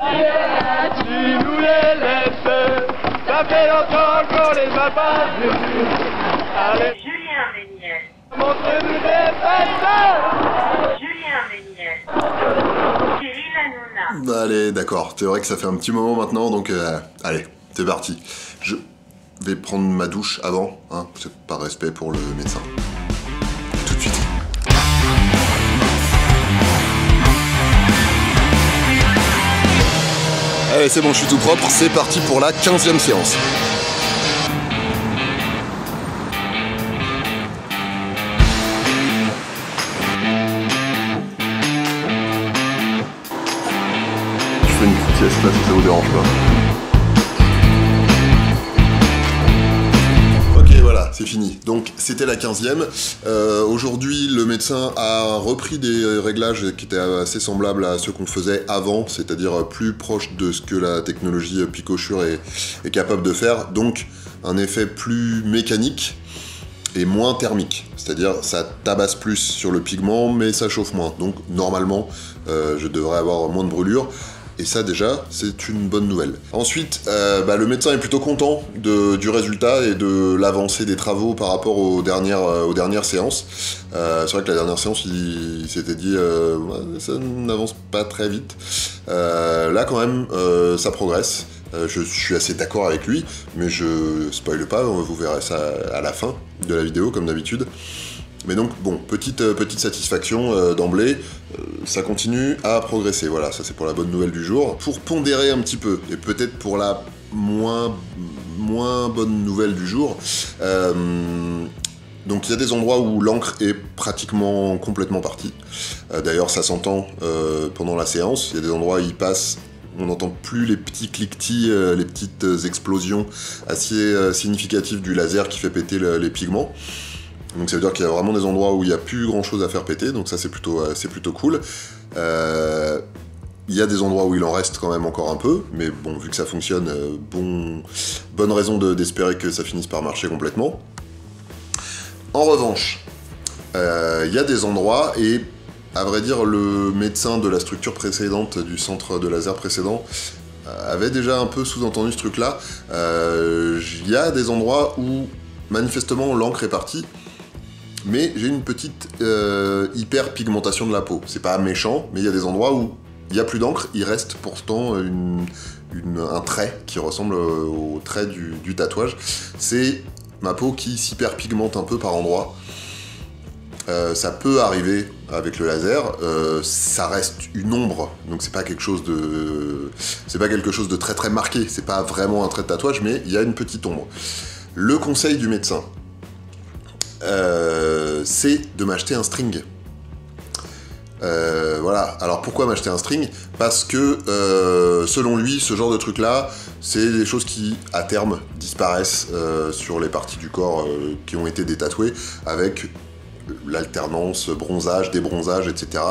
Tu nous les laisses, ça fait longtemps qu'on les a pas vus. Allez, Julien Méniel. montre-nous des fesses. Julien Méniel. Cyril Hanouna. Allez, d'accord, c'est vrai que ça fait un petit moment maintenant, donc allez, c'est parti. Je vais prendre ma douche avant, hein, c'est par respect pour le médecin. Tout de suite. Allez, c'est bon, je suis tout propre, c'est parti pour la 15e séance. Je fais une petite sieste là si ça vous dérange pas. Ok, voilà, c'est fini. Donc c'était la 15e. Aujourd'hui, le médecin a repris des réglages qui étaient assez semblables à ceux qu'on faisait avant, c'est-à-dire plus proche de ce que la technologie Picosure est capable de faire. Donc un effet plus mécanique et moins thermique, c'est-à-dire ça tabasse plus sur le pigment mais ça chauffe moins, donc normalement je devrais avoir moins de brûlures, et ça déjà c'est une bonne nouvelle. Ensuite le médecin est plutôt content du résultat et de l'avancée des travaux par rapport aux dernières séances. C'est vrai que la dernière séance il s'était dit ça n'avance pas très vite, là quand même ça progresse. Je suis assez d'accord avec lui, mais je spoile pas, vous verrez ça à la fin de la vidéo comme d'habitude. Mais donc bon, petite satisfaction d'emblée, ça continue à progresser, voilà, ça c'est pour la bonne nouvelle du jour. Pour pondérer un petit peu, et peut-être pour la moins bonne nouvelle du jour, donc il y a des endroits où l'encre est pratiquement complètement partie. D'ailleurs ça s'entend pendant la séance, il y a des endroits où il passe. On n'entend plus les petits cliquetis, les petites explosions assez significatives du laser qui fait péter les pigments. Donc ça veut dire qu'il y a vraiment des endroits où il n'y a plus grand chose à faire péter, donc ça c'est plutôt cool. Il y a des endroits où il en reste quand même encore un peu, mais bon, vu que ça fonctionne, bonne raison d'espérer que ça finisse par marcher complètement. En revanche, il y a des endroits, et à vrai dire, le médecin de la structure précédente, du centre de laser précédent, avait déjà un peu sous-entendu ce truc-là. Il y a des endroits où, manifestement, l'encre est partie, mais j'ai une petite hyper-pigmentation de la peau. C'est pas méchant, mais il y a des endroits où il n'y a plus d'encre, il reste pourtant un trait qui ressemble au trait du tatouage. C'est ma peau qui s'hyper-pigmente un peu par endroits. Ça peut arriver avec le laser, ça reste une ombre, donc c'est pas quelque chose de très très marqué, c'est pas vraiment un trait de tatouage, mais il y a une petite ombre. Le conseil du médecin, c'est de m'acheter un string. Voilà, alors pourquoi m'acheter un string? Parce que selon lui, ce genre de truc là, c'est des choses qui à terme disparaissent sur les parties du corps qui ont été détatouées, avec l'alternance, bronzage, débronzage, etc.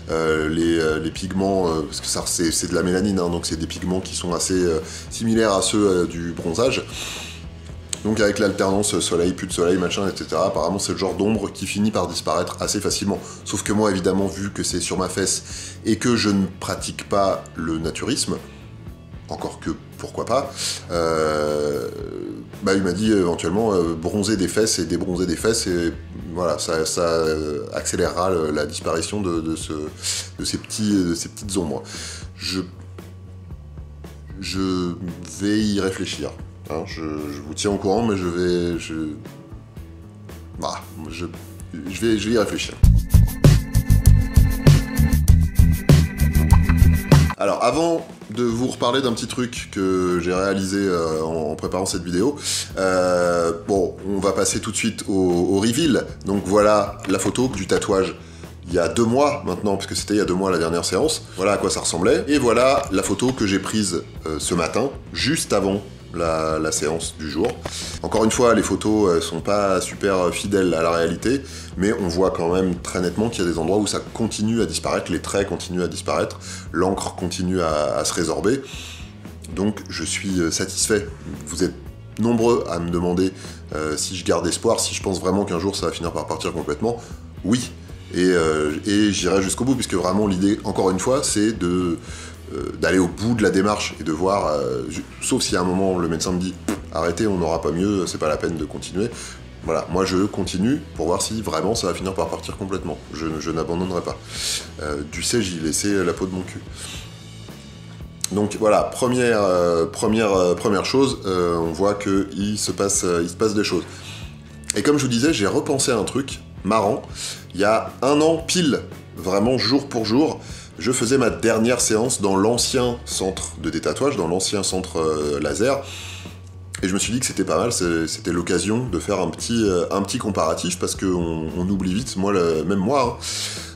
Les pigments, parce que ça c'est de la mélanine, hein, donc c'est des pigments qui sont assez similaires à ceux du bronzage. Donc avec l'alternance soleil, plus de soleil, machin, etc. Apparemment c'est le genre d'ombre qui finit par disparaître assez facilement. Sauf que moi évidemment, vu que c'est sur ma fesse et que je ne pratique pas le naturisme, encore que pourquoi pas, il m'a dit éventuellement bronzer des fesses et débronzer des fesses, et voilà, ça accélérera la disparition de ces petites ombres. Je vais y réfléchir. Hein, je vous tiens au courant, mais je vais y réfléchir. Alors, avant de vous reparler d'un petit truc que j'ai réalisé en préparant cette vidéo, on va passer tout de suite au reveal. Donc voilà la photo du tatouage il y a 2 mois maintenant, puisque c'était il y a 2 mois la dernière séance. Voilà à quoi ça ressemblait. Et voilà la photo que j'ai prise ce matin, juste avant la séance du jour. Encore une fois, les photos sont pas super fidèles à la réalité, mais on voit quand même très nettement qu'il y a des endroits où ça continue à disparaître, les traits continuent à disparaître, l'encre continue à se résorber. Donc je suis satisfait. Vous êtes nombreux à me demander si je garde espoir, si je pense vraiment qu'un jour ça va finir par partir complètement. Oui, et j'irai jusqu'au bout, puisque vraiment l'idée, encore une fois, c'est de d'aller au bout de la démarche et de voir, sauf si à un moment le médecin me dit arrêtez, on n'aura pas mieux, c'est pas la peine de continuer. Voilà, moi je continue pour voir si vraiment ça va finir par partir complètement. Je n'abandonnerai pas. Dussé-je y laisser la peau de mon cul. Donc voilà, première chose, on voit qu'il se passe des choses. Et comme je vous disais, j'ai repensé à un truc marrant. Il y a 1 an pile, vraiment jour pour jour, je faisais ma dernière séance dans l'ancien centre de détatouage, dans l'ancien centre laser. Et je me suis dit que c'était pas mal, c'était l'occasion de faire un petit comparatif, parce qu'on oublie vite, même moi. Hein.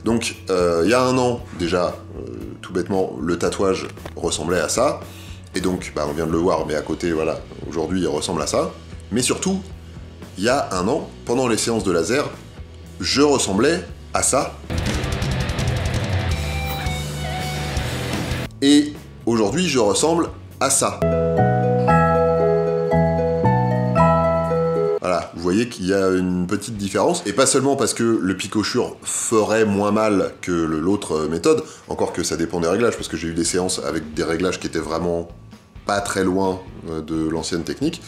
Donc, il y a 1 an, déjà, tout bêtement, le tatouage ressemblait à ça. Et donc, on vient de le voir, mais à côté, voilà, aujourd'hui, il ressemble à ça. Mais surtout, il y a 1 an, pendant les séances de laser, je ressemblais à ça. Et aujourd'hui, je ressemble à ça. Voilà, vous voyez qu'il y a une petite différence, et pas seulement parce que le picochure ferait moins mal que l'autre méthode, encore que ça dépend des réglages, parce que j'ai eu des séances avec des réglages qui étaient vraiment pas très loin de l'ancienne technique.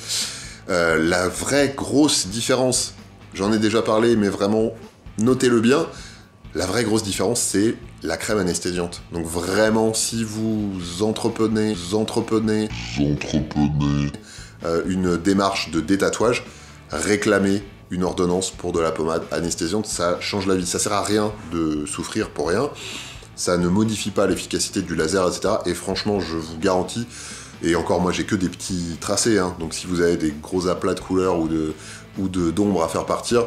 La vraie grosse différence, j'en ai déjà parlé, mais vraiment, notez-le bien, la vraie grosse différence, c'est la crème anesthésiante. Donc vraiment, si vous entreprenez une démarche de détatouage, réclamez une ordonnance pour de la pommade anesthésiante, ça change la vie. Ça sert à rien de souffrir pour rien, ça ne modifie pas l'efficacité du laser, etc. Et franchement, je vous garantis, et encore moi j'ai que des petits tracés, hein, donc si vous avez des gros aplats de couleurs ou d'ombre à faire partir,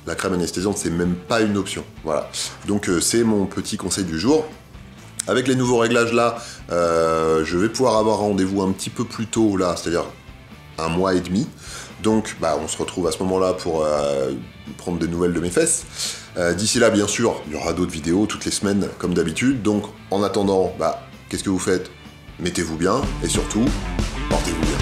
la crème anesthésiante c'est même pas une option. Voilà, donc c'est mon petit conseil du jour. Avec les nouveaux réglages là, je vais pouvoir avoir rendez-vous un petit peu plus tôt là, c'est-à-dire 1 mois et demi. Donc on se retrouve à ce moment-là pour prendre des nouvelles de mes fesses. D'ici là, bien sûr, il y aura d'autres vidéos toutes les semaines comme d'habitude. Donc en attendant, qu'est-ce que vous faites? Mettez-vous bien et surtout, portez-vous bien.